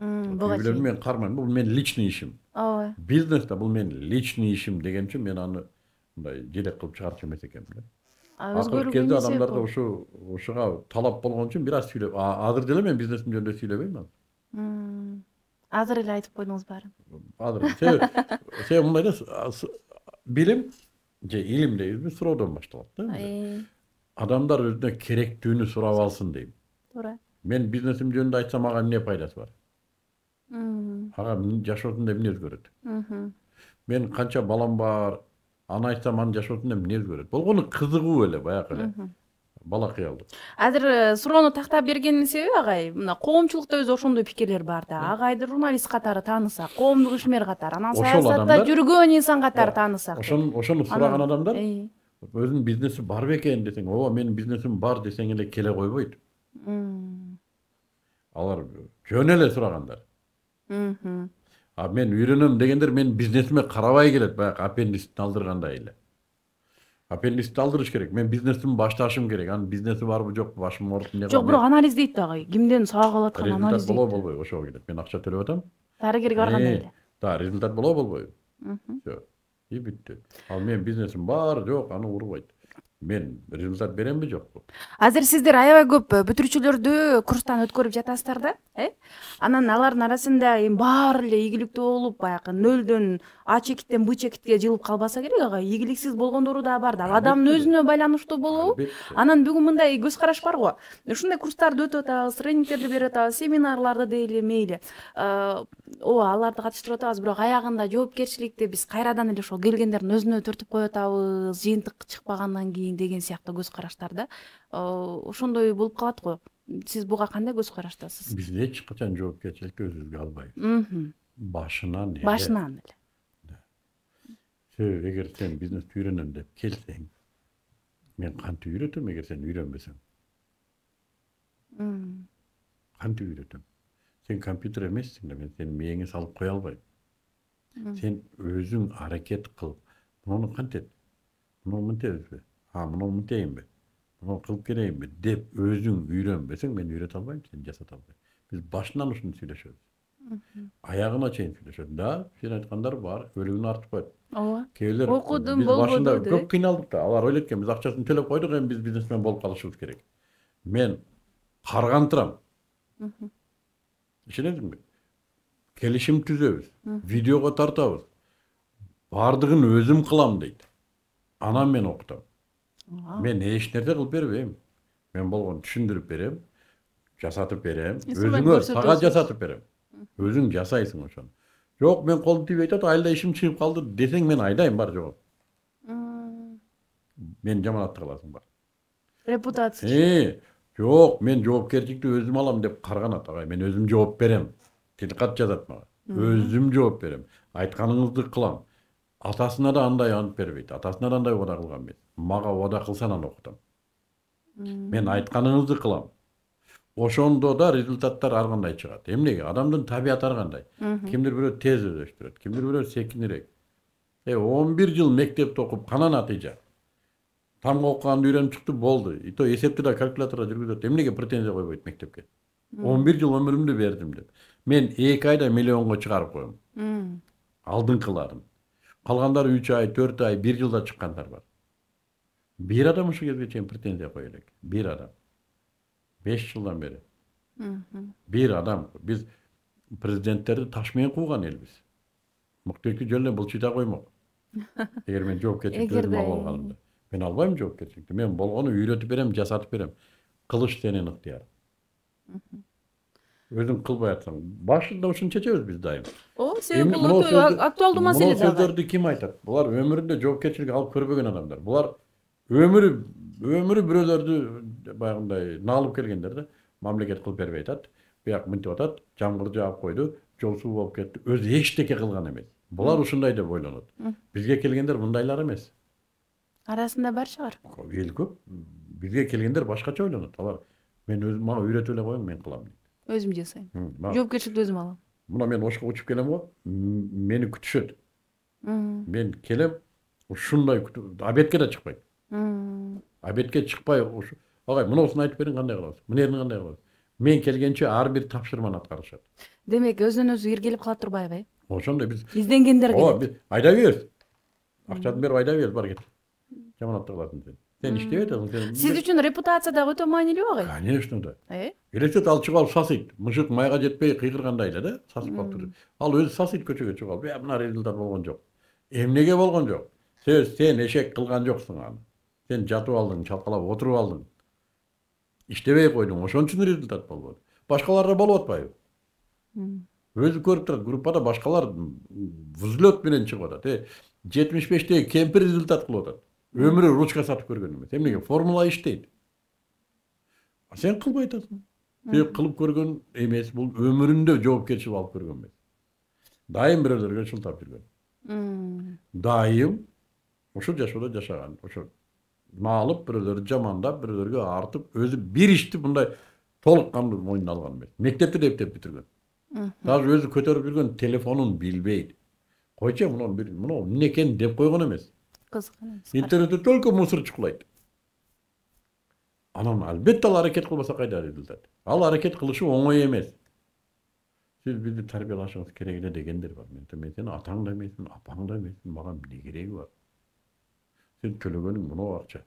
Үй бүлөмдү мен кармайм, бул менин личный ишим. Бизнес да бул менин личный ишим деген үчүн мен аны мындай желек кылып чыгарчу эмес экенмин. Акыркы кезде адамдарда ушуга талап болгон үчүн бир аз сүйлөп, азыр деле мен бизнесим жөнүндө сүйлөбөйм азыр. Азыр эле айтып койдуңуз баарын. Азыр. Себеби мындай да, билим же илим дейбизби, суроодон башталат да. Адамдар өзүнө керектүүнү сурап алсын дейм. Туура. Мен бизнесим жөнүндө айтсам ага эмне пайдасы бар? Ага жашоосунда эмне өзгөрөт? Мен канча балам бар, аны айтсам анын жашоосунда эмне өзгөрөт? Болгону кызыгуу эле, баягы эле. Бала кыялдуу. Азыр суроону тактап бергенин себеби агай, мына коомчулукта өзү ошондой пикирлер бар да. Агайды журналист катары таанысак, коомдук ишмер катары, анан саясатта жүргөн инсан катары таанысак. Ошону сураган адамдар өзүнүн бизнеси бар бекен десең, ооба менин бизнесим бар десең эле келе койбойт. Алар жөн эле сурагандар. Мен үйрөнөм дегендер менин бизнесиме карабай келет, баягы аппендицитти алдыргандай эле. Аппендицитти алдырыш керек. Мен бизнесимди башташым керек. Анын бизнеси барбы жокпу, башым ооруп эмне кылам? Жок, бирок анализдейт да агай. Кимден саак алып аткан анализдейт. Результат болобу болбойбу, ошого келет. Мен акча төлөп атам. Дарыгерге барганда эле. Да, результат болобу болбойбу. Все. И бүттү. Ал мен бизнесим бар, жок, аны урбайт. Мен результат беремби, жокпу? Азыр сиздер аябай көп бүтүрүүчүлөрдү курстан өткөрүп жатасыздар да, анан алардын арасында эми баары эле ийгиликтүү болуп, баягы нөлдөн А чекиттен Б чекитке жылып калбаса керек, ага ийгиликсиз болгондору да бар да. Ал адамдын өзүнө байланыштуу болобу? Анан бүгүн мындай көз караш бар го. Ушундай курстарды өтүп атабыз, тренингтерди берип атабыз, семинарларды дейли, мейли. Ооба, аларды катыштырып атабыз, бирок аягында жоопкерчиликти биз кайрадан эле ошол келгендердин өзүнө төртүп коюп атабыз, жыйынтык чыкпагандан кийин деген сыяктуу көз караштар да. Ошондой болуп калат го. Сиз буга кандай көз караштасыз? Биз эч качан жоопкерчиликти өзүбүзгө албайбыз. Башынан эле. Эгер сен бизнести үйрөнөм деп келсең, мен кантип үйрөтөм эгер сен үйрөнбөсөң? Кантип үйрөтөм? Сен компьютер эмессиң да, мен сени мээңе салып кое албайм. Сен өзүң аракет кыл. Муну кантет? Муну мынтебизби? Муну мынтейинби? Муну кылып келейинби деп өзүң үйрөнбөсөң, мен үйрөтө албайм, сени жасата албайм. Биз башынан ушуну сүйлөшөбүз. Аягына чейин сүйлөшөбүз. Да, сен айткандар бар, өлүгүн артып коет. Ооба. Кээбилер окудум, биз болбоду башында деп. көп кыйналдык да. Алар ойлойт экен, биз акчасын төлөп койдук, эми биз бизнесмен болуп калышыбыз керек. Мен карган турам. Ишенесиңби? Келишим түзөбүз, видеого тартабыз. Бардыгын өзүм кылам дейт. Анан мен окутам. Мен эч нерсе кылып бербейм. Мен болгон түшүндүрүп берем, жасатып берем, өзүңө сага жасатып берем. Өзүң жасайсың ошону. Жок, мен колум тийбей атат, айылда ишим чыгып калды десең, мен айдайм, бар жок. Мен жаманатты кыласың, бар. Репутация. Жок, мен жоопкерчиликти өзүм алам деп карганат, агай, мен өзүм жооп берем. Тилкат жазат мага. Өзүм жооп берем. Айтканыңызды кылам. Атасына да андай ант бербейт. Атасына да андай ода кылган эмес. Мага ода кылса анан окутам. Мен айтканыңызды кылам. Ошондо да результаттар ар кандай чыгат. Эмнеге? Адамдын табияты ар кандай. Кимдир бирөө тез өздөштүрөт, кимдир бирөө секинирээк. 11 жыл мектепте окуп, канан натыйжа. Тамга окуганды үйрөнүп чыкты, болду. И то эсепти да калькуляторго жүргүзөт. Эмнеге претензия койбойт мектепке? 11 жыл өмүрүмдү бердим деп. Мен 2 айда миллионго чыгарып коем. Алдыңкыларын. Калгандары 3 ай, 4 ай, 1 жылда чыккандар бар. Бир адам ушул кезге чейин претензия кое элек. Бир адам. 5 жылдан бери. Бир адам. Биз президенттерди таш менен кууган элбиз. Муктуйукту жөн эле былчыйта коймок. Эгер мен жоопкерчиликти өзүм алып алганымда. Мен албайм жоопкерчиликти. Мен болгону үйрөтүп берем, жасатып берем. Кылыш сенин ыктыярың. Өзүң кылбай атсаң, башында ушуну чечебиз биз дайым. Себеби бул өтө актуалдуу маселе да. Бул сөздөрдү ким айтат? Булар өмүрүндө жоопкерчилик алып көрбөгөн адамдар. Булар өмүрү бирөөлөрдү баягындай наалып келгендер да. Мамлекет кылып бербей атат. Бияк мынтип атат, жамгыр жаап койду, жол суу болуп кетти. Өзү эчтеке кылган эмес. Булар ушундай деп ойлонот. Бизге келгендер мындайлар эмес. Арасында бар шығар. Эл көп. Бизге келгендер башкача ойлонот. Алар мен өзүм мага үйрөтүп эле коюң, мен кылам дейт. Өзүм жасайм. Жоопкерчиликти өзүм алам. Мына мен Ошко учуп келем го, мени күтүшөт. Мен келем, ушундай обедке да чыкпайт. Обедке чыкпай, агай, мынусун айтып бериң, кандай кылабыз? Мынерин кандай кылабыз? Мен келгенче ар бир тапшырманы аткарышат. Демек, өзүнөн өзү иргелип кала турбайбы? Ошондой биз изденгендер келет. Биз айда беребиз. Акчаны берип айда беребиз, бар кет. Жаманатты кыласың сен. Сен иштебей атасың. Сиз үчүн репутация да өтө маанилүү агай. Конечно да. Элестет, ал чыгып алып сасыйт. Мыжык майга жетпей кыйкыргандай эле да, сасып калып. Ал өзү сасыйт көчөгө чыгып алып. Мына результат болгон жок. Эмнеге болгон жок? Сен эшек кылган жоксуң аны. Сен жатып алдың, чалкалап отуруп алдың. Иштебей койдуң, ошон үчүн результат болбоду. Башкаларда болуп атпайбы? Өзү көрүп турат, группада башкалар взлет менен чыгып атат. 75-те кемпир результат кылып атат. Өмүрү ручка сатып көргөн эмес. Эмнеге? Формула иштейт. А сен кылбай атасың. Сен кылып көргөн эмес, бул өмүрүндө жоопкерчилик алып көргөн эмес. Дайым бирөөлөргө шылтап жүргөн. Дайым ушул жашоодо жашаган. Ошо наалып, бирөөлөрдү жамандап, бирөөлөргө артып, өзү бир ишти мындай толук кандуу мойнуна алган эмес. Мектепти да эптеп бүтүргөн. Даже өзү көтөрүп жүргөн телефонун билбейт. Койчу, муну эмне экен деп койгон эмес. Интернетте только мусор чукулайт. Анан албетте ал аракет кылбаса кайда результат? Ал аракет кылышы оңой эмес. Siz bizi tarbiyalашыңız керек эле дегендер бар. Мен сени атаң да эмесмин, апаң да эмесмин, мага эмне кереги бар? Сен төлөгөнүң мынау акча.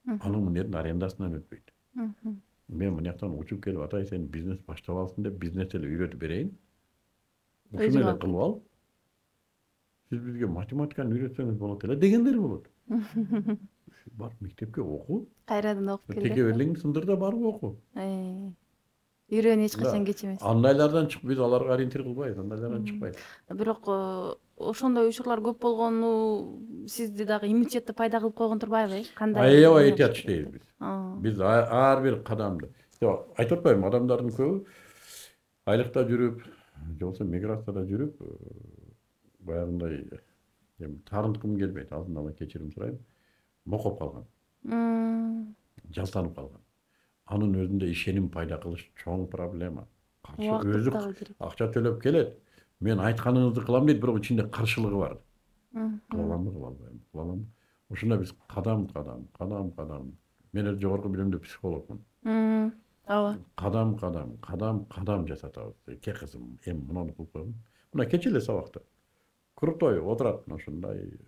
Анын мынердин арендасынан өтпөйт. Мен мына жактан учуп келип атай сен бизнес баштап алсын деп бизнес эле үйрөтүп берейин. Ушуну эле кылып ал. Сиз бизге математиканы үйрөтсөңүз болот эле дегендер болот. Бар мектепке оку. Кайрадан окуп келди. Теке белең сындырда барып оку. Үйрөнүү эч качан кеч эмес. Андайлардан чык, биз аларга ориентир кылбайбыз, андайлардан чыкпайт. Бирок ошондой учурлар көп болгону сизди дагы иммунитетти пайда кылып койгон турбайбы? Кандай? Аябай этият иштейбиз биз. Биз ар бир кадамды. Айтып атпайбы, адамдардын көбү айлыкта жүрүп, же болбосо миграцияда жүрүп, баягындай таарынткым келбейт, алдын ала кечирим сурайм. Мокоп калган. Жалтанып калган. Анын өзүндө ишеним пайда кылыш чоң проблема. Өзү акча төлөп келет. Мен айтканыңызды кылам дейт, бирок ичинде каршылыгы бар. Кыламы, кыла албайм, кыла аламы? Ошондо биз кадам. Мен эле жогорку билимдүү психологмун. Ооба. Кадам жасатабыз. Эке кызым, эми муну кылып койгум. Мына кече эле сабакта. Крутой отурат ошондой.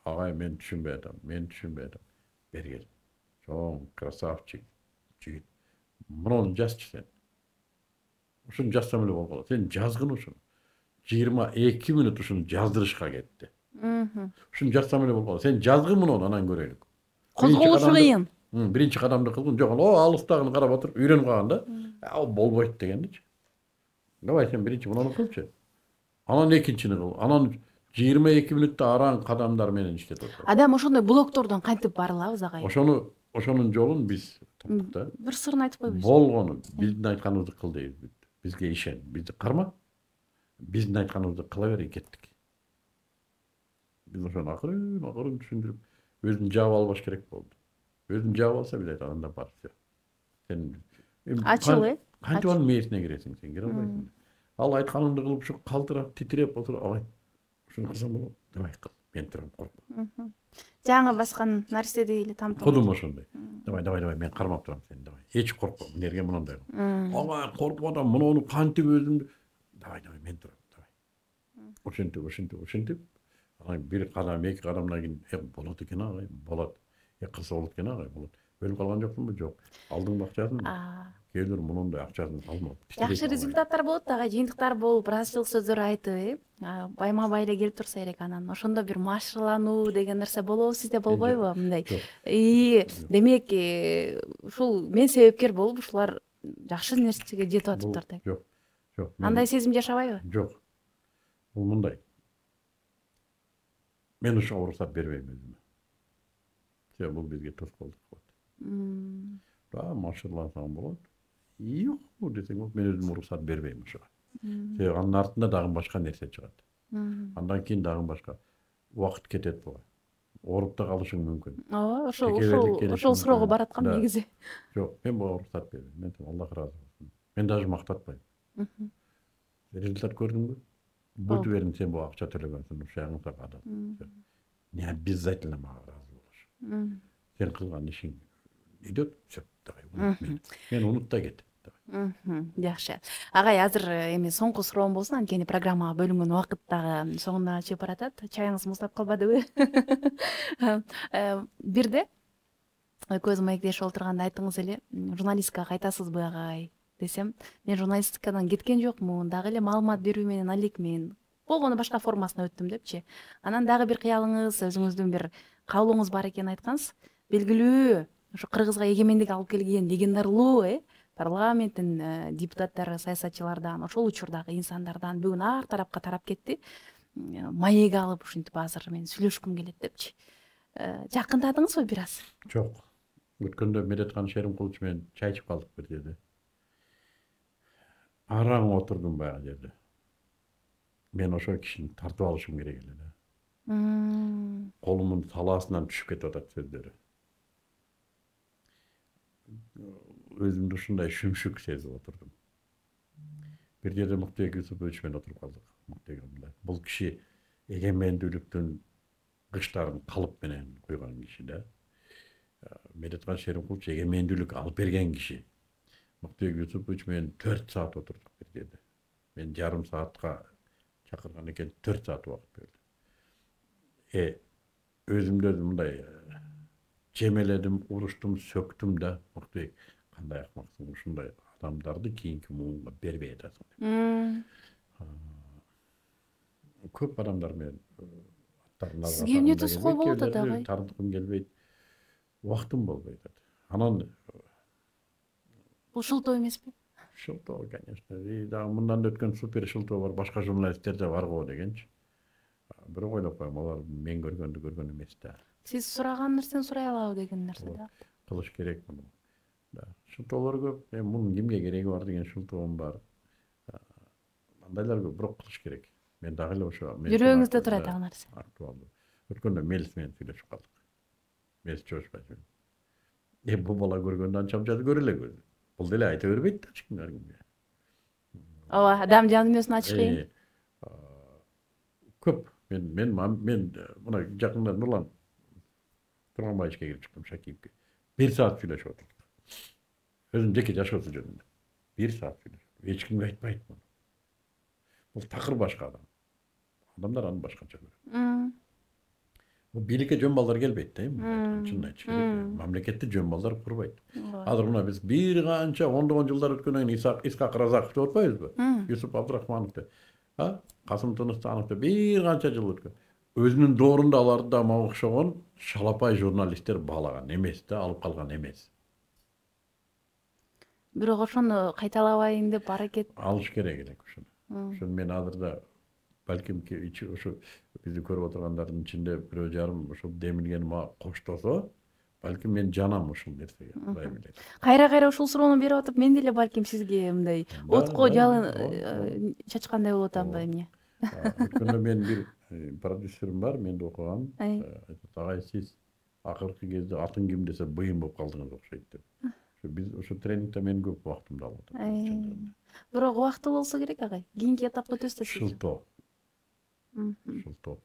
Агай, мен түшүнбөй атам. Бергел. Чоң красавчик. Жигит. Муну жазчы сен. Ушуну жазсам эле болуп калат. Сен жазгын ушуну. 22 мүнөт ушуну жаздырышка кетти. Ушуну жазсам эле болуп калат. Сен жазгын муну, анан көрөлүк. Козголушу кыйын. Биринчи кадамды кылгын. Жок, алыстагыны карап отуруп үйрөнүп калган да. Ал болбойт дегендичи. Давай сен биринчи муну кылчы. Анан экинчини кыл. Анан 22 мүнөттө араң кадамдар менен иштеп отур. Адам ошондой блоктордон кантип бара алабыз, агай? Ошонун жолун биз таптык да. Бир сырын айтып койбойсуз. Болгону биздин айтканыбызды кыл дейбиз. Бизге ишен, бизди карма. Биздин айтканыбызды кыла бер, кеттик. Биз ошону акырын түшүндүрүп, өзүн жаап албаш керек болду. Өзүн жаап алса биз айтат, анда бар. Сен ачыл, кантип анын мээсине киресиң, сен кире албайсың. Ал айтканыңды кылып ушу калтырап, титиреп отуруп, агай. Ушуну кылсам болот. Давай кыл. Мен турам, коркпо. Жаңы баскан нерседей эле тамтым. Кудум ошондой. Давай, мен кармап турам сени, давай. Эч коркпо, эмнеге мындай. Агай, коркуп атам, муну кантип өзүмдү. Давай, мен турам, давай. Ошентип. Анан бир кадам, эки кадамдан кийин, болот экен агай, болот. Кылса болот экен агай, болот. Өлүп калган жоксуңбу? Жок. Алдың акчасын. Кээдир мунундай акчасын алмап. Жакшы результаттар болот дагы, жыйынтыктар болуп, ыраазычылык сөздөр айтып, байма-бай эле келип турса керек, анан ошондо бир машыктануу деген нерсе болобу, сизде болбойбу мындай? Демек, ушул мен себепкер болуп, ушулар жакшы нерсеге жетип атыптыр да. Жок. Андай сезим жашабайбы? Жок. Бул мындай. Мен ушуга уруксат бербейм өзүмө. Себеби бул бизге тоскоолдук болот. Машырлансаң болот. Жок десең болот, мен өзүм уруксат бербейм ушуга. Себеби анын артында дагы башка нерсе чыгат. Андан кийин дагы башка убакыт кетет буга. Ооруп да калышың мүмкүн. Ооба, ошол суроого бараткам негизи. Жок, мен буга уруксат бербейм. Мен Аллах ыраазы болсун. Мен даже мактатпайм. Результат көрдүңбү? Будь уверен, сен буга акча төлөгөнсүң, ушуягың такады. Не обязательно мага ыраазы болуш. Сен кылган ишиң идет, все, давай. Мен унут да кет. Жакшы. Агай, азыр эми соңку суроом болсун, анткени программага бөлүнгөн убакыт дагы соңуна чыгып баратат. Чайыңыз муздап калбадыбы? Бирде көз маектешип отурганда айттыңыз эле, журналистикага кайтасызбы агай десем, мен журналистикадан кеткен жокмун, дагы эле маалымат берүү менен алекмин. Болгону башка формасына өттүм депчи. Анан дагы бир кыялыңыз, өзүңүздүн бир каалооңуз бар экенин айткансыз. Белгилүү ушу Кыргызга эгемендик алып келген легендардуу парламенттин депутаттары, саясатчылардан, ошол учурдагы инсандардан бүгүн ар тарапка тарап кетти. Маек алып ушинтип азыр мен сүйлөшкүм келет депчи. Жакындадыңызбы бир аз? Жок. Өткөндө Медеткан Шеримкулович менен чай ичип калдык бир жерде. Араң отурдум баягы жерде. Мен ошол кишини тартып алышым керек эле да. Колумун талаасынан түшүп кетип атат сөздөрү. Өзүмдү ушундай шүмшүк сезип отурдум. Бир жерде Муктубек Юсупович менен отуруп калдык. Бул киши эгемендүүлүктүн кыштарын калып менен куйган киши да. Медеткан Шеримкулович эгемендүүлүк алып берген киши. Муктубек Юсупович менен 4 саат отурдук бир жерде. жарым саатка чакырган экен, 4 саат убакыт берди. Өзүмдү өзүм мындай жемеледим, уруштум, сөктүм да, Муктубек, кандай акмаксың, ушундай адамдарды кийинки муунга бербей атасың. Көп адамдар менен аттарын Сизге эмне тоскоол болуп атат агай? Тартыккым келбейт, убактым болбойт атат. Анан Бул шылтоо эмеспи? шылтоо, конечно. Дагы мындан да өткөн супер шылтоо бар, башка журналисттер да бар го дегенчи. Бирок ойлоп коем, алар мен көргөндү көргөн эмес да. Сиз сураган нерсени сурай алабы деген нерсе да. Кылыш керек муну. Да. Шылтоолор көп. Мунун кимге кереги бар деген шылтоом бар. Андайлар көп, бирок кылыш керек. Мен дагы эле ошо жүрөгүңүздө турат ал нерсе. Актуалдуу. Өткөндө Мелис менен сүйлөшүп калдык. Мелис чоочпайт. Бул бала көргөндө анча көрө эле. Бул деле айта бербейт да ачык кимге. Ооба, адам жанын ачык кыйын. Көп. Мен мына жакында Нурлан Турганбаевичке кирип чыктым, Шакиевке. 1 саат сүйлөшүп отурдук. Өзүнүн жеке жашоосу жөнүндө. 1 саат сүйлөшүп. Эч кимге айтпайт муну. Бул такыр башка адам. Адамдар аны башкача көрөт. Бул бийликке жөн балдар келбейт да, чынын айтыш керек. Мамлекетти жөн балдар курбайт. Азыр мына биз бир канча ондогон жылдар өткөндөн кийин Исхак Разаков деп атпайбызбы? Юсуп Абдрахмановду, Касым Тыныстановду бир канча жыл өткөн. Өзүнүн доорунда аларды да мага окшогон шалапай журналисттер баалаган эмес да, алып калган эмес. Бирок ошону кайталабайын деп аракет Алыш керек элек ошону. Ошону мен азыр да балким ошо бизди көрүп отургандардын ичинде бирөө жарым ошол демилгениме коштосо, балким мен жанам ушул нерсеге. Кудай билет. Кайра ушул суроону берип атып, мен деле балким сизге мындай отко жалын чачкандай болуп атамбы эмне? Өткөндө мен бир продюсерим бар, менде окуган. Агай, сиз акыркы кезде атын ким десе быйын болуп калдыңыз окшойт деп. Биз ошо тренингде мен көп убактымды алып атам. Бирок убакыты болсо керек агай. Кийинки этапка өтөсүз. Шылтоо. Шылтоо.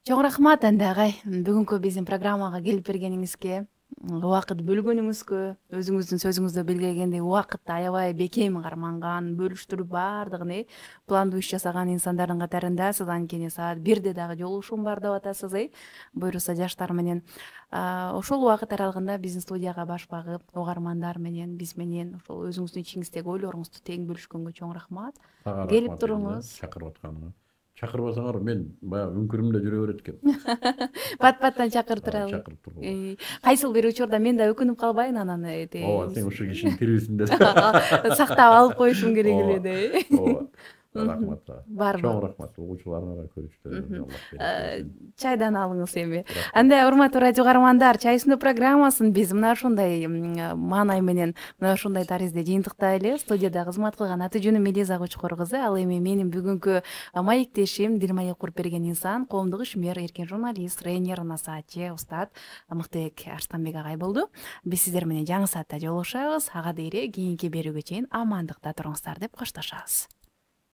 Чоң рахмат анда агай. Бүгүнкү биздин программага келип бергениңизге, убакыт бөлгөнүңүзгө, өзүңүздүн сөзүңүздө белгилегендей убакытты аябай бекем карманган, бөлүштүрүп бардыгын пландуу иш жасаган инсандардын катарында сиз анткени саат 1де дагы жолугушуум бар деп атасыз, буюрса жаштар менен. Ошол убакыт аралыгында биздин студияга баш багып, угармандар менен, биз менен ошол өзүңүздүн ичиңиздеги ойлоруңузду тең бөлүшкөнгө чоң рахмат. Келип туруңуз. Чакырып атканыңа. Чакырбасаңар мен баягы үңкүрүмдө жүрө берет экен. Пат-паттан чакыртыралы. Чакырып тургула. Кайсыл бир учурда мен да өкүнүп калбайын анан Ооба, сен ушул кишинин тирүүсүндө сактап алып коюшум керек эле деп. Ооба. Рахмат. Барбы? Чоң рахмат. Угуучуларыңарга көрүштүрүңүз. Чайдан алыңыз эми. Анда урматтуу радио каармандар, чай үстүндө программасын биз мына ушундай маанай менен, мына ушундай таризде жыйынтыктайлы. Студияда кызмат кылган аты-жөнүм Мелиза Кочкор кызы, ал эми менин бүгүнкү маектешим, дилмаек куруп берген инсан, коомдук ишмер, эркен журналист, тренер, насаатчы, устат Муктубек Арстанбек агай болду. Биз сиздер менен жаңы саатта жолугушабыз. Ага дейре кийинки берүүгө чейин амандыкта туруңуздар деп коштошобуз.